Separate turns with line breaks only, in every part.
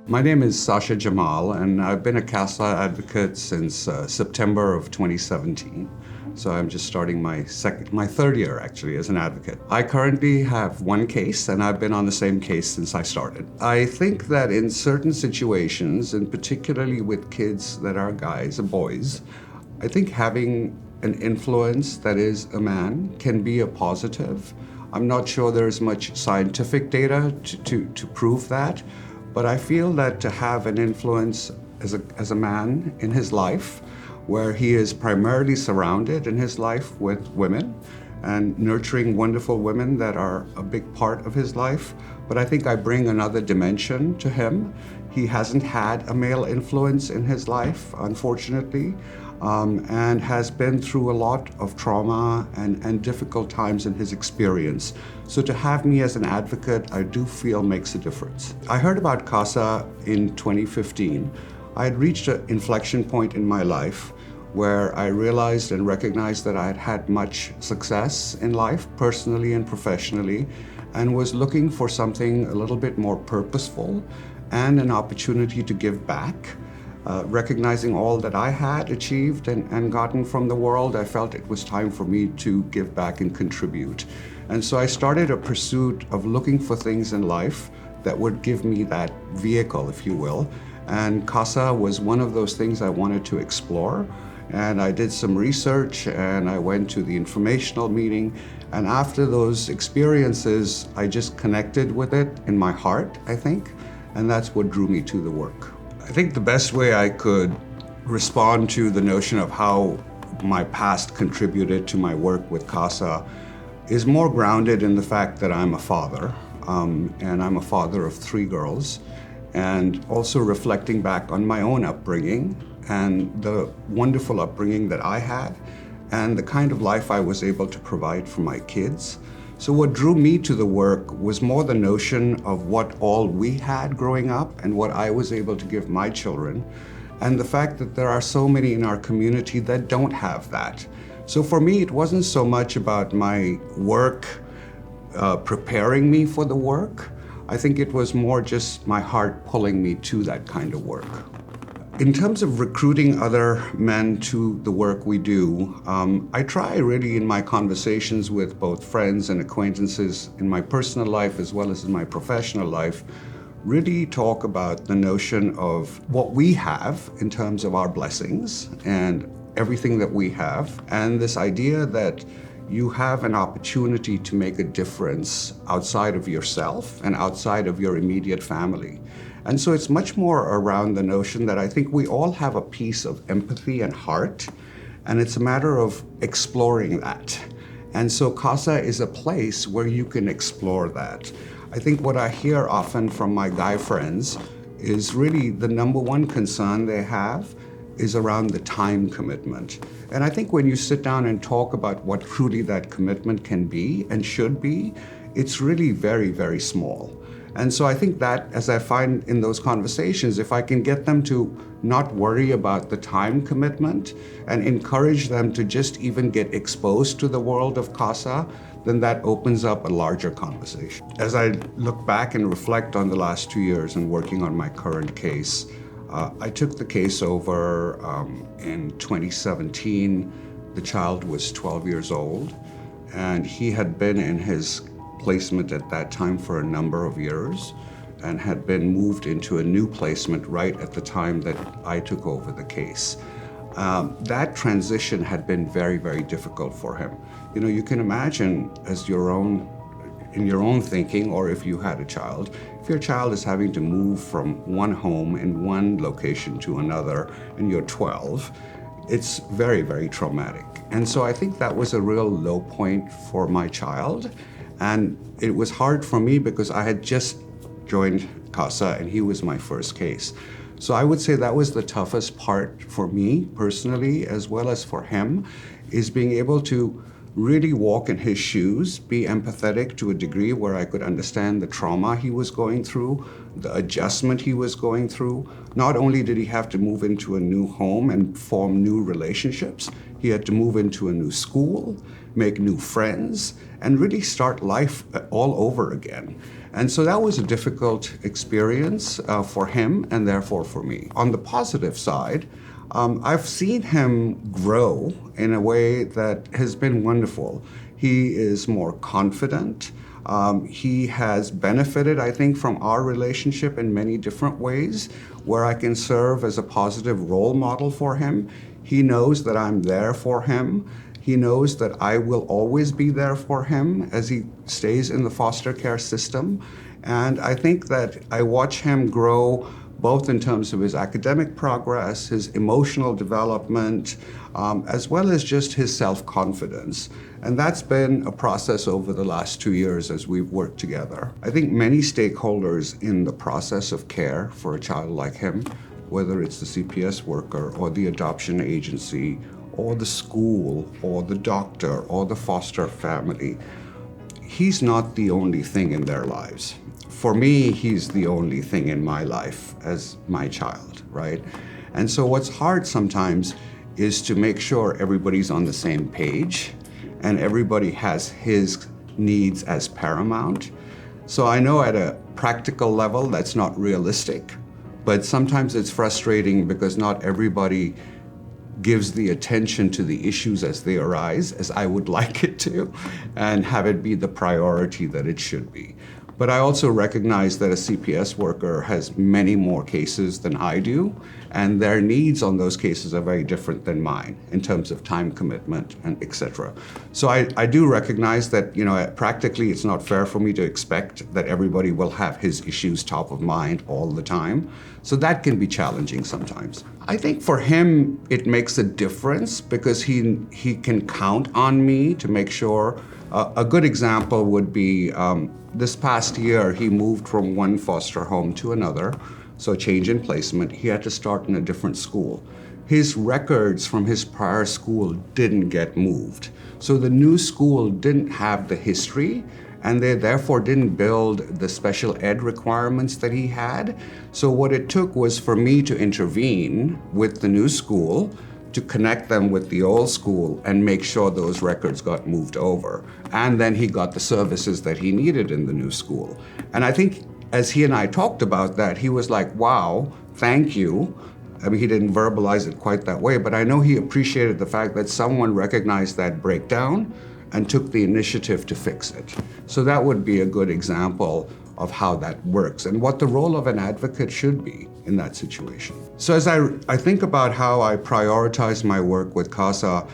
My name is Sascha Jamal, and I've been a CASA advocate since September of 2017. So I'm just starting my third year actually as an advocate. I currently have one case, and I've been on the same case since I started. I think that in certain situations, and particularly with kids that are guys or boys, I think having an influence that is a man can be a positive. I'm not sure there's much scientific data to prove that, but I feel that to have an influence as a man in his life, where he is primarily surrounded in his life with women and nurturing wonderful women that are a big part of his life, but I think I bring another dimension to him. He hasn't had a male influence in his life, unfortunately, and has been through a lot of trauma and difficult times in his experience. So to have me as an advocate, I do feel makes a difference. I heard about CASA in 2015. I had reached an inflection point in my life where I realized and recognized that I had had much success in life, personally and professionally, and was looking for something a little bit more purposeful and an opportunity to give back. Recognizing all that I had achieved and gotten from the world, I felt it was time for me to give back and contribute. And so I started a pursuit of looking for things in life that would give me that vehicle, if you will. And CASA was one of those things I wanted to explore. And I did some research, and I went to the informational meeting. And after those experiences, I just connected with it in my heart, I think. And that's what drew me to the work. I think the best way I could respond to the notion of how my past contributed to my work with CASA is more grounded in the fact that I'm a father, and I'm a father of 3 girls, and also reflecting back on my own upbringing and the wonderful upbringing that I had and the kind of life I was able to provide for my kids. So what drew me to the work was more the notion of what all we had growing up and what I was able to give my children, and the fact that there are so many in our community that don't have that. So for me, it wasn't so much about my work preparing me for the work. I think it was more just my heart pulling me to that kind of work. In terms of recruiting other men to the work we do, I try really in my conversations with both friends and acquaintances in my personal life as well as in my professional life, really talk about the notion of what we have in terms of our blessings and everything that we have, and this idea that you have an opportunity to make a difference outside of yourself and outside of your immediate family. And so it's much more around the notion that I think we all have a piece of empathy and heart, and it's a matter of exploring that. And so CASA is a place where you can explore that. I think what I hear often from my guy friends is really the number one concern they have is around the time commitment. And I think when you sit down and talk about what truly that commitment can be and should be, it's really very, very small. And so I think that, as I find in those conversations, if I can get them to not worry about the time commitment and encourage them to just even get exposed to the world of CASA, then that opens up a larger conversation. As I look back and reflect on the last 2 years and working on my current case, I took the case over in 2017. The child was 12 years old, and he had been in his placement at that time for a number of years and had been moved into a new placement right at the time that I took over the case. That transition had been very, very difficult for him. You know, you can imagine in your own thinking, or if you had a child, if your child is having to move from one home in one location to another and you're 12, it's very, very traumatic. And so I think that was a real low point for my child. And it was hard for me because I had just joined CASA and he was my first case. So I would say that was the toughest part for me personally, as well as for him, is being able to really walk in his shoes, be empathetic to a degree where I could understand the trauma he was going through, the adjustment he was going through. Not only did he have to move into a new home and form new relationships, he had to move into a new school, make new friends, and really start life all over again. And so that was a difficult experience for him and therefore for me. On the positive side, I've seen him grow in a way that has been wonderful. He is more confident. He has benefited, I think, from our relationship in many different ways, where I can serve as a positive role model for him. He knows that I'm there for him. He knows that I will always be there for him as he stays in the foster care system. And I think that I watch him grow both in terms of his academic progress, his emotional development, as well as just his self-confidence. And that's been a process over the last 2 years as we've worked together. I think many stakeholders in the process of care for a child like him, whether it's the CPS worker or the adoption agency or the school or the doctor or the foster family, he's not the only thing in their lives. For me, he's the only thing in my life as my child, right? And so what's hard sometimes is to make sure everybody's on the same page and everybody has his needs as paramount. So I know at a practical level that's not realistic, but sometimes it's frustrating because not everybody gives the attention to the issues as they arise, as I would like it to, and have it be the priority that it should be. But I also recognize that a CPS worker has many more cases than I do, and their needs on those cases are very different than mine in terms of time commitment and et cetera. So I do recognize that, practically it's not fair for me to expect that everybody will have his issues top of mind all the time. So that can be challenging sometimes. I think for him, it makes a difference because he can count on me to make sure. A good example would be this past year, he moved from one foster home to another, so change in placement. He had to start in a different school. His records from his prior school didn't get moved. So the new school didn't have the history, and they therefore didn't build the special ed requirements that he had. So what it took was for me to intervene with the new school to connect them with the old school and make sure those records got moved over. And then he got the services that he needed in the new school. And I think as he and I talked about that, he was like, wow, thank you. I mean, he didn't verbalize it quite that way, but I know he appreciated the fact that someone recognized that breakdown and took the initiative to fix it. So that would be a good example of how that works and what the role of an advocate should be in that situation. So as I think about how I prioritize my work with CASA,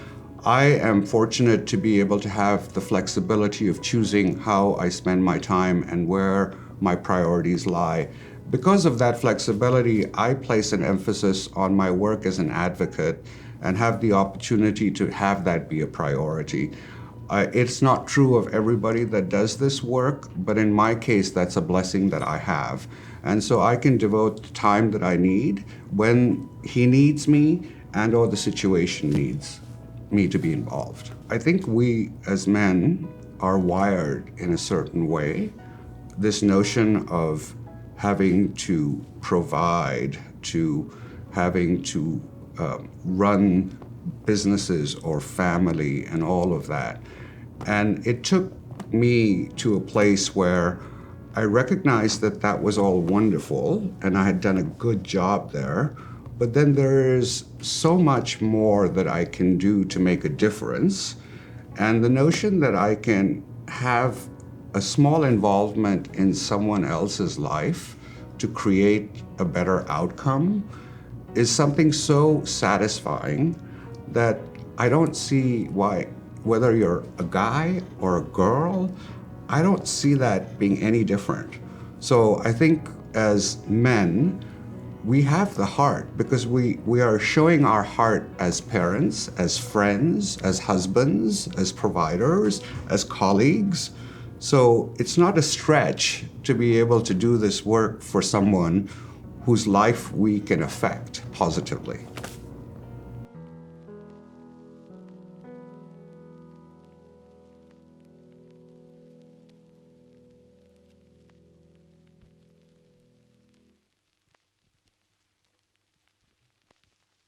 I am fortunate to be able to have the flexibility of choosing how I spend my time and where my priorities lie. Because of that flexibility, I place an emphasis on my work as an advocate and have the opportunity to have that be a priority. It's not true of everybody that does this work, but in my case, that's a blessing that I have. And so I can devote the time that I need when he needs me and or the situation needs me to be involved. I think we as men are wired in a certain way. This notion of having to provide, to having to run businesses or family and all of that. And it took me to a place where I recognized that that was all wonderful and I had done a good job there, but then there is so much more that I can do to make a difference. And the notion that I can have a small involvement in someone else's life to create a better outcome is something so satisfying that I don't see why, whether you're a guy or a girl, I don't see that being any different. So I think as men, we have the heart because we are showing our heart as parents, as friends, as husbands, as providers, as colleagues. So it's not a stretch to be able to do this work for someone whose life we can affect positively.